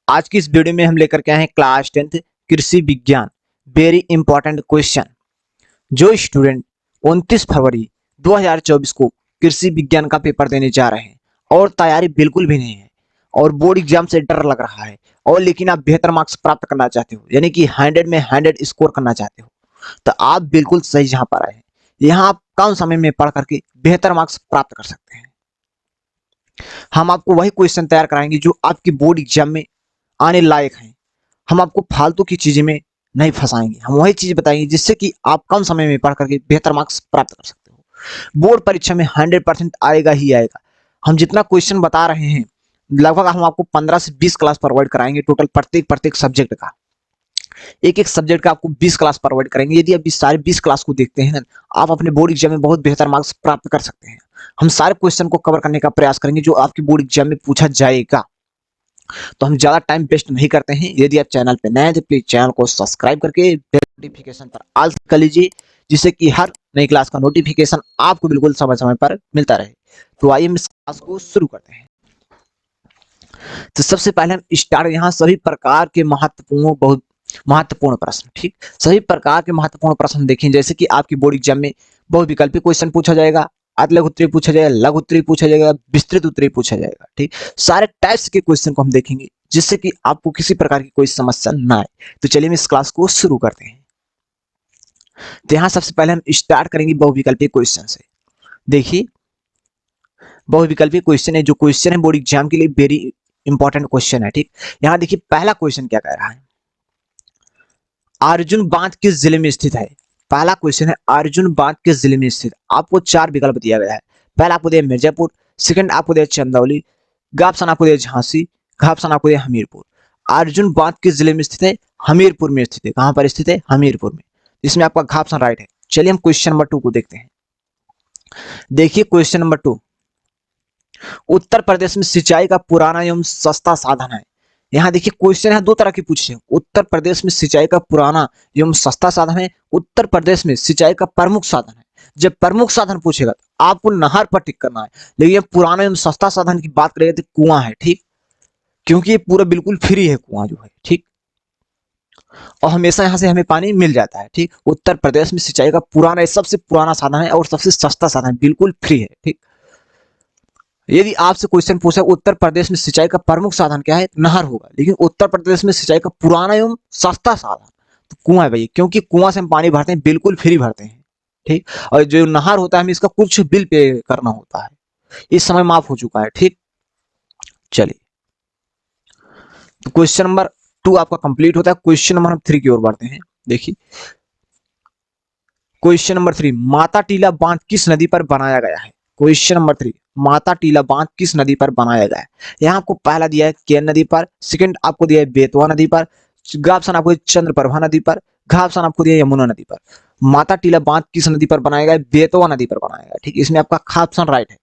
आज की इस वीडियो में हम लेकर के आए हैं क्लास 10th कृषि विज्ञान वेरी इंपॉर्टेंट क्वेश्चन। जो स्टूडेंट 29 फरवरी 2024 को कृषि विज्ञान का पेपर देने जा रहे हैं और तैयारी बिल्कुल भी नहीं है और बोर्ड एग्जाम से डर लग रहा है और लेकिन आप बेहतर मार्क्स प्राप्त करना चाहते हो, यानी कि 100 में 100 स्कोर करना चाहते हो, तो आप बिल्कुल सही जहां पर आए हैं। यहाँ आप कम समय में पढ़ करके बेहतर मार्क्स प्राप्त कर सकते हैं। हम आपको वही क्वेश्चन तैयार कराएंगे जो आपकी बोर्ड एग्जाम में आने लायक हैं। हम आपको फालतू की चीजें में नहीं फंसाएंगे, हम वही चीज बताएंगे जिससे कि आप कम समय में पढ़ करके बेहतर मार्क्स प्राप्त कर सकते हो। बोर्ड परीक्षा में 100% आएगा ही आएगा। हम जितना क्वेश्चन बता रहे हैं लगभग हम आपको 15 से 20 क्लास प्रोवाइड कराएंगे, टोटल प्रत्येक प्रत्येक सब्जेक्ट का एक एक सब्जेक्ट का आपको 20 क्लास प्रोवाइड करेंगे। यदि आप इस सारे 20 क्लास को देखते हैं ना, आप अपने बोर्ड एग्जाम में बहुत बेहतर मार्क्स प्राप्त कर सकते हैं। हम सारे क्वेश्चन को कवर करने का प्रयास करेंगे जो आपकी बोर्ड एग्जाम में पूछा जाएगा। तो हम ज्यादा टाइम वेस्ट नहीं करते हैं। यदि आप चैनल पे नए हैं तो प्लीज चैनल को सब्सक्राइब करके बेल नोटिफिकेशन पर ऑल कर लीजिए, जिससे कि हर नई क्लास का नोटिफिकेशन आपको बिल्कुल समय समय पर मिलता रहे। तो आइए हम इस क्लास को शुरू करते हैं। तो सबसे पहले हम स्टार्ट यहाँ सभी प्रकार के बहुत महत्वपूर्ण प्रश्न, ठीक, सभी प्रकार के महत्वपूर्ण प्रश्न देखें। जैसे कि आपकी बोर्ड एग्जाम में बहुविकल्पी क्वेश्चन पूछा जाएगा, लघु उत्तरीय पूछा जाएगा, लघु उत्तरीय पूछा जाएगा, विस्तृत उत्तरीय पूछा जाएगा, ठीक। सारे टाइप्स के क्वेश्चन को हम देखेंगे जिससे कि आपको किसी प्रकार की कोई समस्या ना आए। तो चलिए हम इस क्लास को शुरू करते हैं। तो यहाँ सबसे पहले हम स्टार्ट करेंगे बहुविकल्पी क्वेश्चन से। देखिए, बहुविकल्पी क्वेश्चन है, जो क्वेश्चन है बोर्ड एग्जाम के लिए वेरी इंपॉर्टेंट क्वेश्चन है, ठीक। यहाँ देखिए पहला क्वेश्चन क्या कह रहा है, अर्जुन बांध किस जिले में स्थित है। पहला क्वेश्चन है अर्जुन बांध किस जिले में स्थित। आपको चार विकल्प दिया गया है। पहला आपको दिया मिर्जापुर, सेकंड आपको दिया चंदौली, ग ऑप्शन आपको दिया झांसी, घ ऑप्शन आपको दिया हमीरपुर। अर्जुन बांध किस जिले में स्थित है, हमीरपुर में स्थित है। कहां पर स्थित है, हमीरपुर में। इसमें आपका घ ऑप्शन राइट है। चलिए हम क्वेश्चन नंबर 2 को देखते हैं। देखिए क्वेश्चन नंबर 2, उत्तर प्रदेश में सिंचाई का पुराना एवं सस्ता साधन है। यहाँ देखिए क्वेश्चन है दो तरह के पूछे हैं। उत्तर प्रदेश में सिंचाई का पुराना एवं सस्ता साधन है, उत्तर प्रदेश में सिंचाई का प्रमुख साधन है। जब प्रमुख साधन पूछेगा तो आपको नहर पर टिक करना है, लेकिन पुराना एवं सस्ता साधन की बात करेगा तो कुआं है, ठीक, क्योंकि ये पूरा बिल्कुल फ्री है कुआं जो है, ठीक, और हमेशा यहाँ से हमें पानी मिल जाता है, ठीक। उत्तर प्रदेश में सिंचाई का पुराना सबसे पुराना साधन है और सबसे सस्ता साधन, बिल्कुल फ्री है, ठीक। यदि आपसे क्वेश्चन पूछा उत्तर प्रदेश में सिंचाई का प्रमुख साधन क्या है, नहर होगा, लेकिन उत्तर प्रदेश में सिंचाई का पुराना एवं सस्ता साधन तो कुआं है भाई, क्योंकि कुआं से हम पानी भरते हैं, बिल्कुल फ्री भरते हैं, ठीक। और जो नहर होता है हमें इसका कुछ बिल पे करना होता है, इस समय माफ हो चुका है, ठीक। चलिए, तो क्वेश्चन नंबर 2 आपका कंप्लीट होता है। क्वेश्चन नंबर 3 की ओर बढ़ते हैं। देखिए क्वेश्चन नंबर 3, माता टीला बांध किस नदी पर बनाया गया है। क्वेश्चन नंबर 3, माता टीला बांध किस नदी पर बनाया गया है। यहाँ आपको पहला दिया है केन नदी पर, सेकंड आपको दिया है बेतवा नदी पर, ग ऑप्शन आपको चंद्रप्रभा नदी पर, घ ऑप्शन आपको दिया यमुना नदी पर। माता टीला बांध किस नदी पर बनाया गया है, बेतवा नदी पर बनाया गया, ठीक। इसमें आपका ख ऑप्शन राइट है।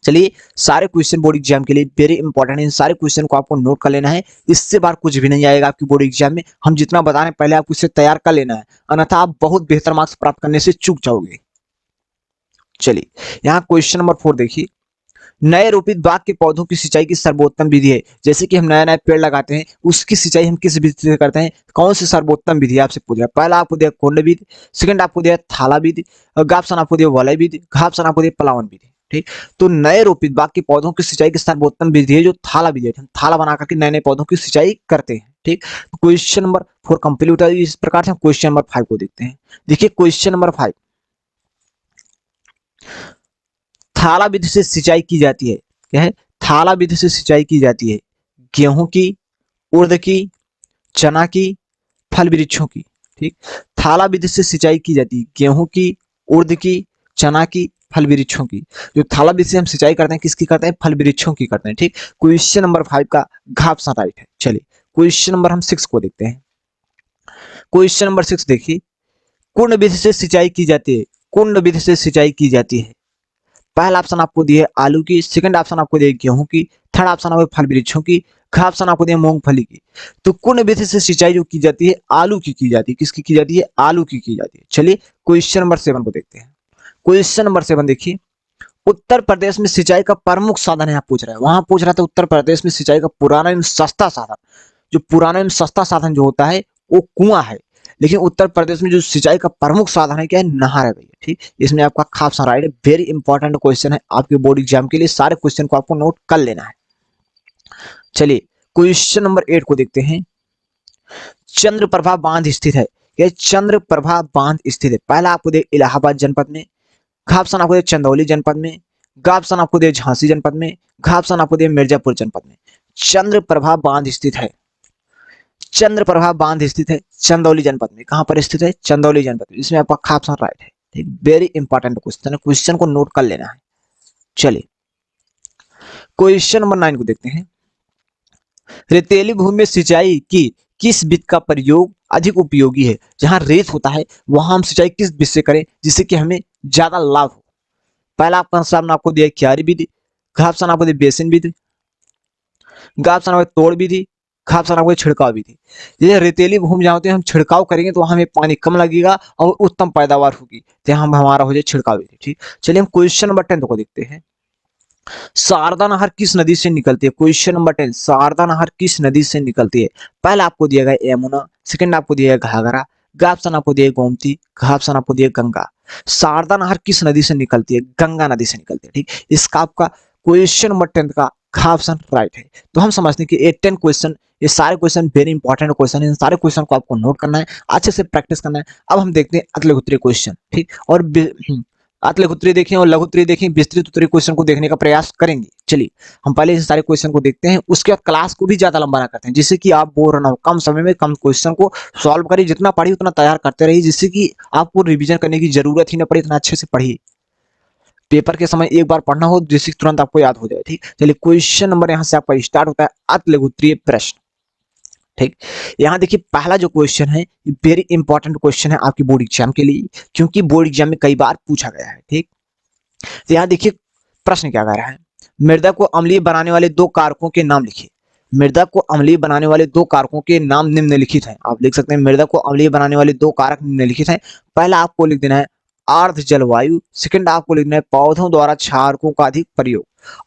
चलिए, सारे क्वेश्चन बोर्ड एग्जाम के लिए वेरी इंपॉर्टेंट है, इन सारे क्वेश्चन को आपको नोट कर लेना है। इससे बार कुछ भी नहीं आएगा आपकी बोर्ड एग्जाम में। हम जितना बता रहे हैं पहले आपको इसे तैयार कर लेना है, अन्यथा आप बहुत बेहतर मार्क्स प्राप्त करने से चूक जाओगे। चलिए, यहाँ क्वेश्चन नंबर 4 देखिए, नए रोपित बाग के पौधों की सिंचाई की सर्वोत्तम विधि है। जैसे कि हम नया नया पेड़ लगाते हैं, उसकी सिंचाई हम किस विधि से करते हैं, कौन सी सर्वोत्तम विधि आपसे पूछा। पहला आपको दिया कुंड विधि, सेकंड आपको दिया थाला विधि, ऑप्शन आपको दिया वलय विधि, ऑप्शन आपको दिया पलावन विधि, ठीक। तो नए रोपित बाग के पौधों की सिंचाई की सर्वोत्तम विधि है जो थाला विधि है। हम थाला बना करके नए नए पौधों की सिंचाई करते हैं, ठीक। क्वेश्चन नंबर 4 कंप्लीट होता है। इस प्रकार से हम क्वेश्चन नंबर 5 को देखते हैं। देखिए क्वेश्चन नंबर 5, थाला विधि से सिंचाई की जाती है। क्या है, थाला विधि से सिंचाई की जाती है गेहूं की, उड़द की, चना की, फल वृक्षों की, ठीक। थाला विधि से सिंचाई की जाती है गेहूं की, उड़द की, चना की, फल वृक्षों की। जो थाला विधि से हम सिंचाई करते हैं किसकी करते हैं, फल वृक्षों की करते हैं, ठीक। क्वेश्चन नंबर 5 का घ ऑप्शन राइट है। चलिए क्वेश्चन नंबर हम 6 को देखते हैं। क्वेश्चन नंबर 6 देखिए, कुंड विधि से सिंचाई की जाती है। कुंड विधि से सिंचाई की जाती है। पहला ऑप्शन आपको दिया है आलू की, सेकंड ऑप्शन आपको दिया है गेहूं की, थर्ड ऑप्शन आपको फल वृक्षों की, घ ऑप्शन आपको दिया मूंगफली की। तो कुंड विधि से सिंचाई जो की जाती है आलू की जाती है। किसकी की जाती है, आलू की जाती है। चलिए क्वेश्चन नंबर 7 को देखते हैं। क्वेश्चन नंबर 7 देखिए, उत्तर प्रदेश में सिंचाई का प्रमुख साधन है, आप पूछ रहे हैं। वहां पूछ रहा था उत्तर प्रदेश में सिंचाई का पुराना एवं सस्ता साधन, जो पुराना एवं सस्ता साधन जो होता है वो कुआं है, लेकिन उत्तर प्रदेश में जो सिंचाई का प्रमुख साधन है क्या है, नहर है भैया। ठीक, इसमें आपका खाप सा राइट है। वेरी इंपॉर्टेंट क्वेश्चन है आपके बोर्ड एग्जाम के लिए, सारे क्वेश्चन को आपको नोट कर लेना है। चलिए क्वेश्चन नंबर 8 को देखते हैं। चंद्रप्रभा बांध स्थित है, यह चंद्रप्रभा बांध स्थित है। पहला आपको दे इलाहाबाद जनपद में, घापसन आपको दे चंदौली जनपद में, घापसन आपको दे झांसी जनपद में, घापसन आपको दे मिर्जापुर जनपद में। चंद्रप्रभा बांध स्थित है, चंद्रप्रभा बांध स्थित है चंदौली जनपद में। कहां पर स्थित है, चंदौली जनपद में। इसमें आपका खापसन राइट है। ठीक, वेरी इंपॉर्टेंट क्वेश्चन है, क्वेश्चन को नोट कर लेना है। चलिए क्वेश्चन नंबर 9 को देखते हैं। रेतीली भूमि में सिंचाई की किस विधि का प्रयोग अधिक उपयोगी है। जहां रेत होता है वहां हम सिंचाई किस विधि से करें जिससे कि हमें ज्यादा लाभ हो। पहला आपका सामने आपको दिया क्यारी विधि, घापसन आपको दिया बेसिन विधि, घापसन आपको तोड़ विधि, घापसन आपको छिड़काव विधि। ये रेतीली भूमि जहाँ होती है हम छिड़काव करेंगे तो हमें पानी कम लगेगा और उत्तम पैदावार होगी, तो हम हमारा हो जाए छिड़काव विधि। ठीक, चलिए हम क्वेश्चन नंबर 10 को देखते हैं। शारदा नहर किस नदी से निकलती है। क्वेश्चन नंबर 10, शारदा नहर किस नदी से निकलती है। पहला आपको दिया गया यमुना, सेकंड आपको दिया गया घाघरा, घापसन आपको दिया गोमती, घापसन आपको दिया गंगा। शारदा नहर किस नदी से निकलती है, गंगा नदी से निकलती है। ठीक, इसका आपका क्वेश्चन नंबर 10 का घापसन राइट है। तो हम समझते हैं कि ये 10 क्वेश्चन, ये सारे क्वेश्चन वेरी इंपॉर्टेंट क्वेश्चन है। इन सारे क्वेश्चन को आपको नोट करना है, अच्छे से प्रैक्टिस करना है। अब हम देखते हैं अगले उत्तरीय क्वेश्चन। ठीक, और अतले उत्तरीय देखें और लघु उत्तरीय देखें, विस्तृत उत्तरीय क्वेश्चन को देखने का प्रयास करेंगे। चलिए हम पहले इस सारे क्वेश्चन को देखते हैं, उसके बाद क्लास को भी ज्यादा लंबा ना करते हैं, जिससे कि आप बोर ना हो। कम समय में कम क्वेश्चन को सॉल्व करिए, जितना पढ़िए उतना तैयार करते रहिए, जिससे कि आपको रिवीजन करने की जरूरत ही ना पड़े। इतना अच्छे से पढ़िए, पेपर के समय एक बार पढ़ना हो जिससे तुरंत आपको याद हो जाए। ठीक, चलिए क्वेश्चन नंबर यहाँ से आपका स्टार्ट होता है, अति लघु उत्तरीय प्रश्न। ठीक, यहाँ देखिए पहला जो क्वेश्चन है वेरी इंपॉर्टेंट क्वेश्चन है आपकी बोर्ड एग्जाम के लिए, क्योंकि बोर्ड एग्जाम में कई बार पूछा गया है। ठीक, तो यहाँ देखिए प्रश्न क्या कह रहा है। मृदा को अम्लीय बनाने वाले दो कारकों के नाम लिखिए। मृदा को अम्लीय बनाने वाले दो कारकों के नाम निम्नलिखित हैं। आप लिख सकते हैं मृदा को अम्लीय बनाने वाले दो कारक निम्नलिखित हैं। पहला आपको लिख देना है आर्द्र जलवायु, सेकंड आपको लिखना है पौधों द्वारा क्षारकों का अधिक प्रयोग।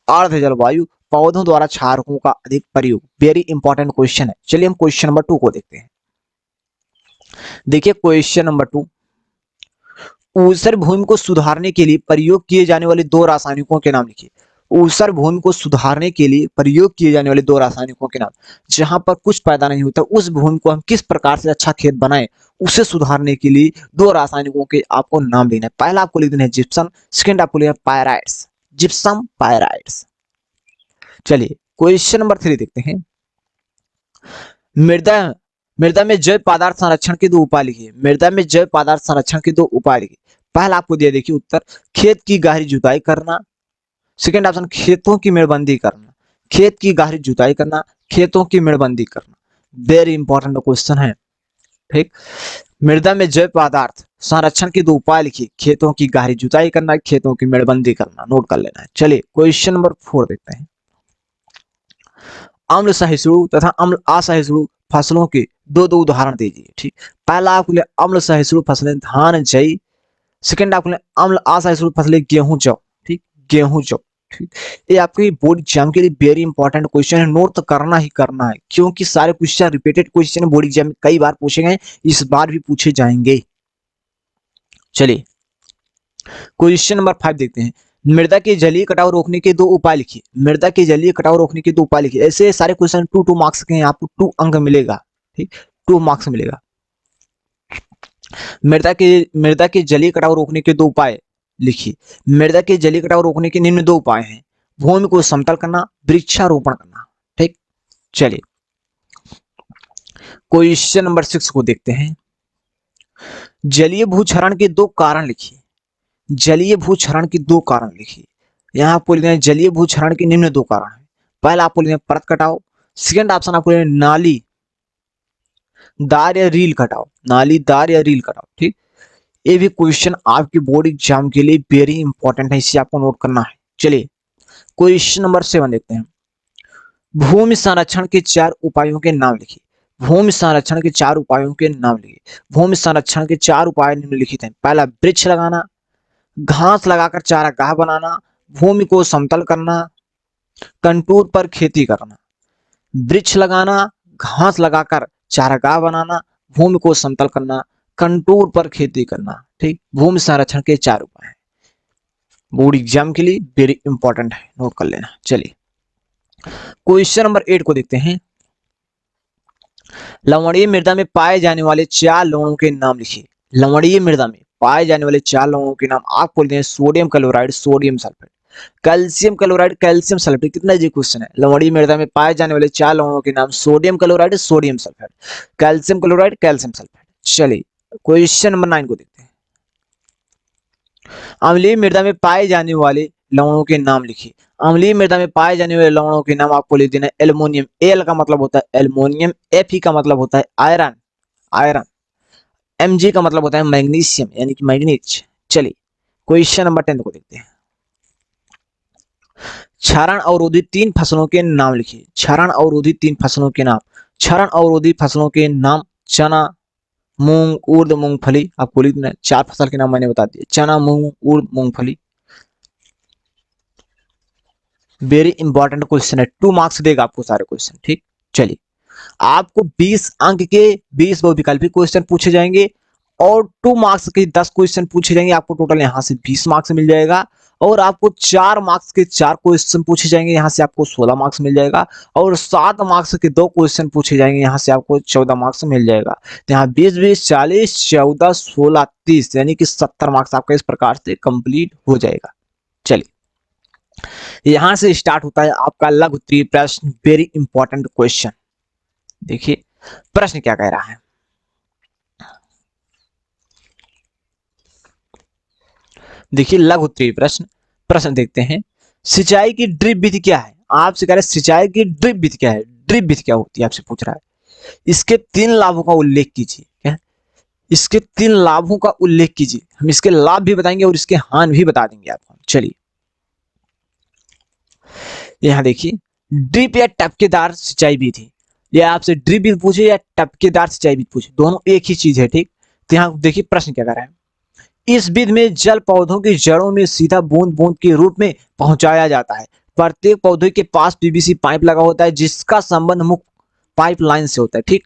आर्द्र जलवायु, पौधों द्वारा क्षारकों का अधिक प्रयोग, वेरी इंपॉर्टेंट क्वेश्चन है। चलिए हम क्वेश्चन नंबर 2 को देखते हैं। देखिए क्वेश्चन नंबर 2, ऊसर भूमि को सुधारने के लिए प्रयोग किए जाने वाले दो रासायनिकों के नाम लिखिए। ऊसर भूमि को सुधारने के लिए प्रयोग किए जाने वाले दो रासायनिकों के नाम। जहां पर कुछ पैदा नहीं होता उस भूमि को हम किस प्रकार से अच्छा खेत बनाएं, उसे सुधारने के लिए दो रासायनिकों के आपको नाम लेना है। पहला आपको लिख देना है जिप्सम, सेकंड आपको लिखना है पायराइट्स। Gypsum, pyrites. चलिए क्वेश्चन नंबर 3 देखते हैं। मृदा मृदा में जैव पदार्थ संरक्षण के दो उपाय लिखिए। मृदा में जैव पदार्थ संरक्षण के दो उपाय लिखिए। पहला आपको दिया देखिए उत्तर, खेत की गहरी जुताई करना। सेकंड ऑप्शन, खेतों की मेड़बंदी करना। खेत की गहरी जुताई करना, खेतों की मेड़बंदी करना। वेरी इंपॉर्टेंट क्वेश्चन है। ठीक, मृदा में जैव पदार्थ संरक्षण के दो उपाय लिखिए। खेतों की गहरी जुताई करना, खेतों की मेड़बंदी करना, नोट कर लेना है। चलिए क्वेश्चन नंबर 4 देखते हैं। अम्ल सहिष्णु तथा अम्ल असहिष्णु फसलों के दो दो उदाहरण दीजिए। ठीक, पहला आपके लिए अम्ल सहिष्णु फसलें धान जई, सेकंड आपके लिए अम्ल असहिष्णु फसलें गेहूं जौ। ठीक, गेहूं जौ। ठीक, ये आपके बोर्ड एग्जाम के लिए वेरी इंपॉर्टेंट क्वेश्चन है, नोट तो करना ही करना है, क्योंकि सारे question repeated question board exam में कई बार पूछे गए, इस बार भी पूछे जाएंगे। चलिए क्वेश्चन नंबर 5 देखते हैं। मृदा के जलीय कटाव रोकने के दो उपाय लिखिए। मृदा के जलीय कटाव रोकने के दो उपाय लिखिए। ऐसे सारे क्वेश्चन 2 मार्क्स के हैं, आपको 2 अंक मिलेगा। ठीक, 2 मार्क्स मिलेगा। मृदा के जलीय कटाव रोकने के दो उपाय लिखिए। मृदा के जलीय कटाव रोकने के निम्न दो उपाय हैं। भूमि को समतल करना, वृक्षारोपण करना। ठीक, चलिए क्वेश्चन नंबर 6 को देखते हैं। जलीय भूक्षरण के दो कारण लिखिए। जलीय भूक्षरण के दो कारण लिखिए। यहाँ आपको लिखना है जलीय भूक्षरण के निम्न दो कारण है। पहला आपको लिखना है परत कटाव, सेकंड ऑप्शन आपको लिखना है नाली दार या रील कटाव। नाली दार या रील कटाव। ठीक, ये भी क्वेश्चन आपके बोर्ड एग्जाम के लिए वेरी इंपॉर्टेंट है, इसे आपको नोट करना है। चलिए क्वेश्चन नंबर 7 देखते हैं। भूमि संरक्षण के 4 उपायों के नाम लिखिए। भूमि संरक्षण के 4 उपायों के नाम लिखिए। भूमि संरक्षण के 4 उपाय निम्नलिखित हैं। पहला वृक्ष लगाना, घास लगाकर चारागाह बनाना, भूमि को समतल करना, कंटूर पर खेती करना, वृक्ष लगाना, घास लगाकर चारागाह बनाना, भूमि को समतल करना, कंटूर पर खेती करना। ठीक, भूमि संरक्षण के 4 उपाय हैं। बोर्ड एग्जाम के लिए वेरी इंपॉर्टेंट है, नोट कर लेना। चलिए क्वेश्चन नंबर 8 को देखते हैं। लवणीय मृदा में पाए जाने वाले 4 लवणों के नाम लिखिए। लवणीय मृदा में पाए जाने वाले 4 लवणों के नाम आपको लिखने हैं। Sodium chloride, sodium sulphate, calcium chloride, calcium sulphate. कितना इजी क्वेश्चन है। लवणीय मृदा में पाए जाने वाले 4 लवणों के नाम sodium chloride, sodium sulphate, calcium chloride, calcium sulphate. चलिए क्वेश्चन नंबर 9 को देखते हैं। अम्लीय मृदा में पाए जाने वाले लवणों के नाम लिखिए। अम्लीय मृदा में पाए जाने वाले लवणों के नाम आपको लिख देना है। एल्युमिनियम, एल का मतलब होता है एल्युमिनियम, एफ का मतलब होता है आयरन, आयरन, Mg का मतलब होता है मैग्नीशियम यानी कि मैग्नीज। चलिए क्वेश्चन नंबर 10 को देखते हैं। क्षारण अवरोधी 3 फसलों के नाम लिखिए। क्षारण अवरोधी 3 फसलों के नाम। क्षारण अवरोधी फसलों के नाम चना, मूंग, उर्द, मूंगफली। आपको लिख देना है। 4 फसल के नाम मैंने बता दिए, चना, मूंग, उर्द, मूंगफली। वेरी इंपॉर्टेंट क्वेश्चन है, 2 मार्क्स देगा आपको सारे क्वेश्चन। ठीक, चलिए आपको 20 अंक के 20 बहुविकल्पी क्वेश्चन पूछे जाएंगे और 2 मार्क्स के 10 क्वेश्चन पूछे जाएंगे। आपको टोटल यहां से 20 मार्क्स मिल जाएगा और आपको 4 मार्क्स के 4 क्वेश्चन पूछे जाएंगे, यहां से आपको 16 मार्क्स मिल जाएगा और 7 मार्क्स के 2 क्वेश्चन पूछे जाएंगे, यहां से आपको 14 मार्क्स मिल जाएगा। तो यहाँ 20 20 40 14 16 30 यानी कि 70 मार्क्स आपका इस प्रकार से कंप्लीट हो जाएगा। चलिए यहां से स्टार्ट होता है आपका लघु उत्तरीय प्रश्न, वेरी इंपॉर्टेंट क्वेश्चन। देखिए प्रश्न क्या कह रहा है। देखिए लघु उत्तरीय प्रश्न, प्रश्न देखते हैं। सिंचाई की ड्रिप विधि क्या है। आपसे कह रहे हैं सिंचाई की ड्रिप विधि क्या है। ड्रिप विधि क्या होती है आपसे पूछ रहा है। इसके 3 लाभों का उल्लेख कीजिए। क्या, इसके 3 लाभों का उल्लेख कीजिए। हम इसके लाभ भी बताएंगे और इसके हानि भी बता देंगे आपको। चलिए यहां देखिए, ड्रिप या टपकेदार सिंचाई विधि, या आपसे ड्रिप विधि पूछे या टपकेदार सिंचाई विधि पूछे, दोनों एक ही चीज है। ठीक, तो यहां देखिए प्रश्न क्या कर रहा है। इस विधि में जल पौधों की जड़ों में सीधा बूंद बूंद के रूप में पहुंचाया जाता है। प्रत्येक पौधे के पास पीवीसी पाइप लगा होता है जिसका संबंध मुख्य पाइपलाइन से होता है। ठीक,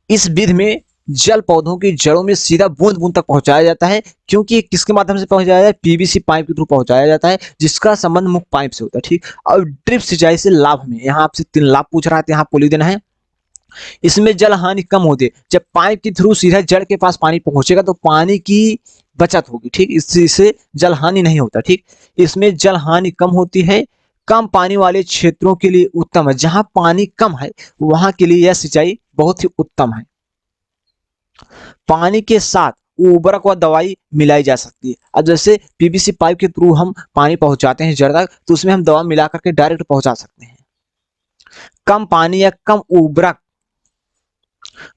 इस विधि में जल पौधों की जड़ों में सीधा बूंद बूंद तक पहुंचाया जाता है, क्योंकि किसके माध्यम से पहुंचाया जाता है, पीवीसी पाइप के थ्रू पहुंचाया जाता है जिसका संबंध मुख्य पाइप से होता है। ठीक, और ड्रिप सिंचाई से लाभ में, यहाँ आपसे 3 लाभ पूछ रहा है, यहाँ आपको लिख देना है। इसमें जल हानि कम होती है। जब पाइप के थ्रू सीधा जड़ के पास पानी पहुंचेगा तो पानी की बचत होगी। ठीक, इससे जल हानि नहीं होता। ठीक, इसमें जल हानि कम होती है। कम पानी वाले क्षेत्रों के लिए उत्तम है। जहां पानी कम है वहां के लिए यह सिंचाई बहुत ही उत्तम है। पानी के साथ उर्वरक व दवाई मिलाई जा सकती है। अब जैसे पीवीसी पाइप के थ्रू हम पानी पहुंचाते हैं जड़ तक, तो उसमें हम दवा मिला करके डायरेक्ट पहुंचा सकते हैं। कम पानी या कम उर्वरक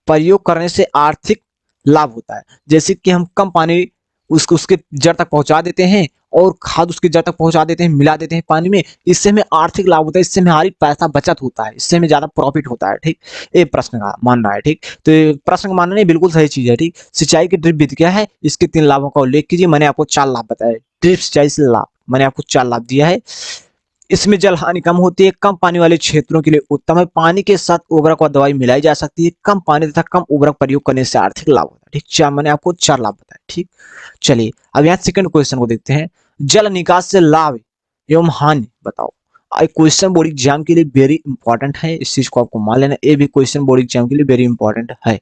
प्रयोग करने से आर्थिक लाभ होता है। जैसे कि हम कम पानी उसके जड़ तक पहुंचा देते हैं और खाद उसके जड़ तक पहुंचा देते हैं, मिला देते हैं पानी में, इससे हमें आर्थिक लाभ होता है, इससे हमारी पैसा बचत होता है, इससे हमें ज्यादा प्रॉफिट होता है। ठीक, ये प्रश्न का मानना है। ठीक, तो प्रश्न का मानना नहीं, बिल्कुल सही चीज है। ठीक, सिंचाई की ड्रिप विधि क्या है, इसके 3 लाभों का उल्लेख कीजिए। मैंने आपको 4 लाभ बताए। ड्रिप सिंचाई से लाभ मैंने आपको 4 लाभ दिया है। इसमें जल हानि कम होती है। कम पानी वाले क्षेत्रों के लिए उत्तम है। पानी के साथ उर्वरक और दवाई मिलाई जा सकती है। कम पानी तथा कम उर्वरक प्रयोग करने से आर्थिक लाभ होता है। ठीक, चार मैंने आपको 4 लाभ बताए। ठीक, चलिए अब यहाँ सेकंड क्वेश्चन को देखते हैं। जल निकास से लाभ एवं हानि बताओ। क्वेश्चन बोर्ड एग्जाम के लिए वेरी इंपॉर्टेंट है, इस चीज को आपको मान लेना। ये भी क्वेश्चन बोर्ड एग्जाम के लिए वेरी इंपॉर्टेंट है।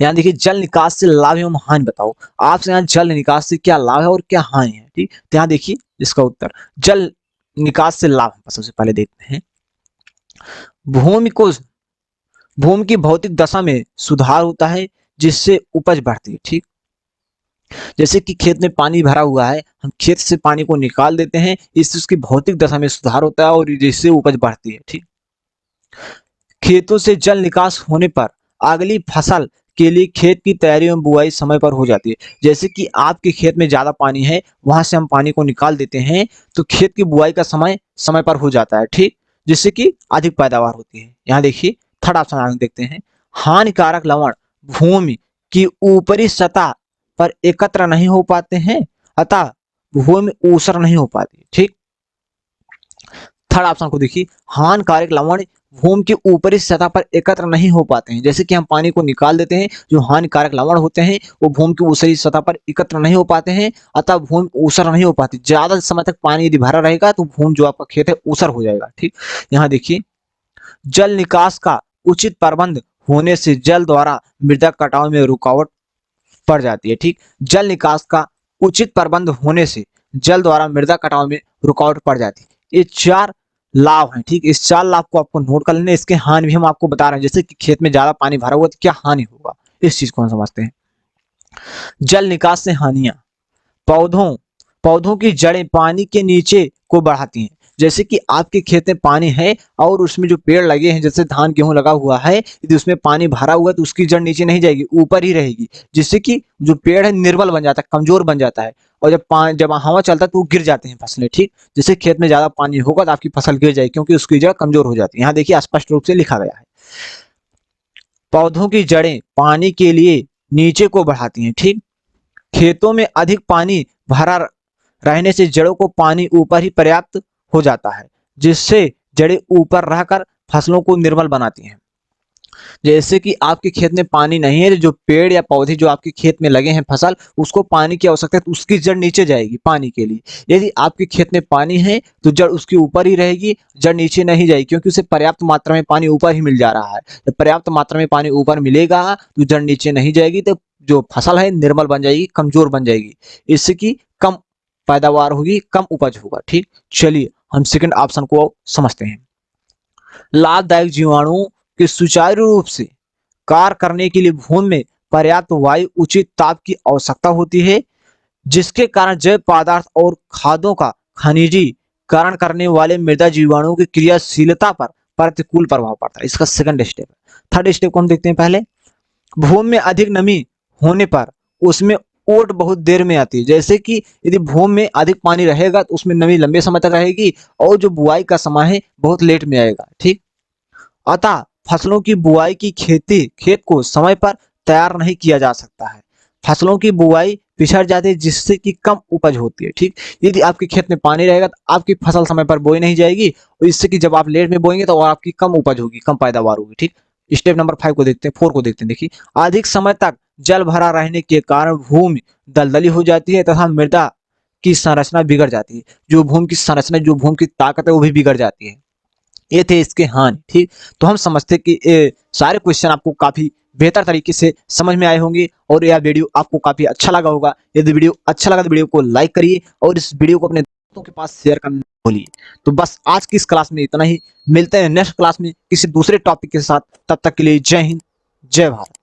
यहाँ देखिए, जल निकास से लाभ एवं हानि बताओ। आपसे यहाँ जल निकास से क्या लाभ है और क्या हानि है। ठीक, तो यहाँ देखिए इसका उत्तर, जल निकास से लाभ सबसे पहले देखते हैं। भूमि की भौतिक दशा में सुधार होता है जिससे उपज बढ़ती है। ठीक, जैसे कि खेत में पानी भरा हुआ है, हम खेत से पानी को निकाल देते हैं, इससे उसकी भौतिक दशा में सुधार होता है और जिससे उपज बढ़ती है। ठीक, खेतों से जल निकास होने पर अगली फसल के लिए खेत की तैयारी एवं बुआई समय पर हो जाती है। जैसे कि आपके खेत में ज्यादा पानी है, वहां से हम पानी को निकाल देते हैं तो खेत की बुआई का समय समय पर हो जाता है। ठीक, जिससे कि अधिक पैदावार होती है। यहाँ देखिए थर्ड ऑप्शन देखते हैं। हानिकारक लवण भूमि की ऊपरी सतह पर एकत्र नहीं हो पाते हैं, अतः भूमि में ऊसर नहीं हो पाती। ठीक, थर्ड ऑप्शन को देखिए, हानिकारक लवण भूमि की ऊपरी सतह पर एकत्र नहीं हो पाते हैं। जैसे कि हम पानी को निकाल देते हैं, जो हानिकारक लवण होते हैं वो भूमि की ऊपरी सतह पर एकत्र नहीं हो पाते हैं, अतः भूमि ऊसर नहीं हो पाती। ज्यादा समय तक पानी यदि भरा रहेगा तो भूमि जो आपका खेत है ऊसर हो जाएगा। ठीक, यहाँ देखिए, जल निकास का उचित प्रबंध होने से जल द्वारा मृदा कटाव में रुकावट पड़ जाती है। ठीक, जल निकास का उचित प्रबंध होने से जल द्वारा मृदा कटाव में रुकावट पड़ जाती है। ये चार लाभ हैं। ठीक, इस चार लाभ को आपको नोट कर लेना। इसके हानि भी हम आपको बता रहे हैं, जैसे कि खेत में ज्यादा पानी भरा हुआ तो क्या हानि होगा, इस चीज को हम समझते हैं। जल निकास से हानियां, पौधों पौधों की जड़ें पानी के नीचे को बढ़ाती हैं। जैसे कि आपके खेत में पानी है और उसमें जो पेड़ लगे हैं, जैसे धान गेहूं लगा हुआ है, यदि उसमें पानी भरा हुआ है तो उसकी जड़ नीचे नहीं जाएगी, ऊपर ही रहेगी, जिससे कि जो पेड़ है निर्बल बन जाता है, कमजोर बन जाता है। और जब हवा चलता है तो वो गिर जाते हैं फसलें। ठीक, जैसे खेत में ज्यादा पानी होगा तो आपकी फसल गिर जाएगी, क्योंकि उसकी जड़ कमजोर हो जाती है। यहाँ देखिए स्पष्ट रूप से लिखा गया है, पौधों की जड़ें पानी के लिए नीचे को बढ़ाती हैं। ठीक, खेतों में अधिक पानी भरा रहने से जड़ों को पानी ऊपर ही पर्याप्त हो जाता है, जिससे जड़ें ऊपर रहकर फसलों को निर्बल बनाती हैं। जैसे कि आपके खेत में पानी नहीं है, जो पेड़ या पौधे जो आपके खेत में लगे हैं फसल, उसको पानी की आवश्यकता है तो उसकी जड़ नीचे जाएगी पानी के लिए। यदि आपके खेत में पानी है तो जड़ उसके ऊपर ही रहेगी, जड़ नीचे नहीं जाएगी, क्योंकि उसे पर्याप्त मात्रा में पानी ऊपर ही मिल जा रहा है। जब पर्याप्त मात्रा में पानी ऊपर मिलेगा तो जड़ नीचे नहीं जाएगी, तो जो फसल है निर्मल बन जाएगी, कमजोर बन जाएगी, इससे कि कम पैदावार होगी, कम उपज होगा। ठीक, चलिए हम सेकंड ऑप्शन को समझते हैं। लाभदायक जीवाणुओं के सुचारू रूप से कार्य करने के लिए भूमि में पर्याप्त वायु, उचित ताप की आवश्यकता होती है, जिसके कारण जैव पदार्थ और खादों का खनिजीकरण करने वाले मृदा जीवाणुओं की क्रियाशीलता पर प्रतिकूल प्रभाव पड़ता है। इसका सेकंड स्टेप है। थर्ड स्टेप को हम देखते हैं। पहले, भूमि में अधिक नमी होने पर उसमें ओट बहुत देर में आती है। जैसे कि यदि भूमि में अधिक पानी रहेगा तो उसमें नमी लंबे समय तक रहेगी और जो बुआई का समय है बहुत लेट में आएगा। ठीक, अतः फसलों की बुआई की खेत को समय पर तैयार नहीं किया जा सकता है। फसलों की बुआई पिछड़ जाती है, जिससे कि कम उपज होती है। ठीक, यदि आपके खेत में पानी रहेगा तो आपकी फसल समय पर बोई नहीं जाएगी, और इससे कि जब आप लेट में बोएंगे तो आपकी कम उपज होगी, कम पैदावार होगी। ठीक, स्टेप नंबर 5 को देखते हैं, 4 को देखते हैं। देखिए, अधिक समय तक जल भरा रहने के कारण भूमि दलदली हो जाती है तथा मृदा की संरचना बिगड़ जाती है। जो भूमि की संरचना, जो भूमि की ताकत है वो भी बिगड़ जाती है। ये थे इसके हानि। ठीक, तो हम समझते कि ये सारे क्वेश्चन आपको काफी बेहतर तरीके से समझ में आए होंगे और यह वीडियो आपको काफी अच्छा लगा होगा। यदि वीडियो अच्छा लगा तो वीडियो को लाइक करिए और इस वीडियो को अपने दोस्तों के पास शेयर करना भूलिए। तो बस आज की इस क्लास में इतना ही, मिलते हैं नेक्स्ट क्लास में किसी दूसरे टॉपिक के साथ। तब तक के लिए जय हिंद, जय भारत।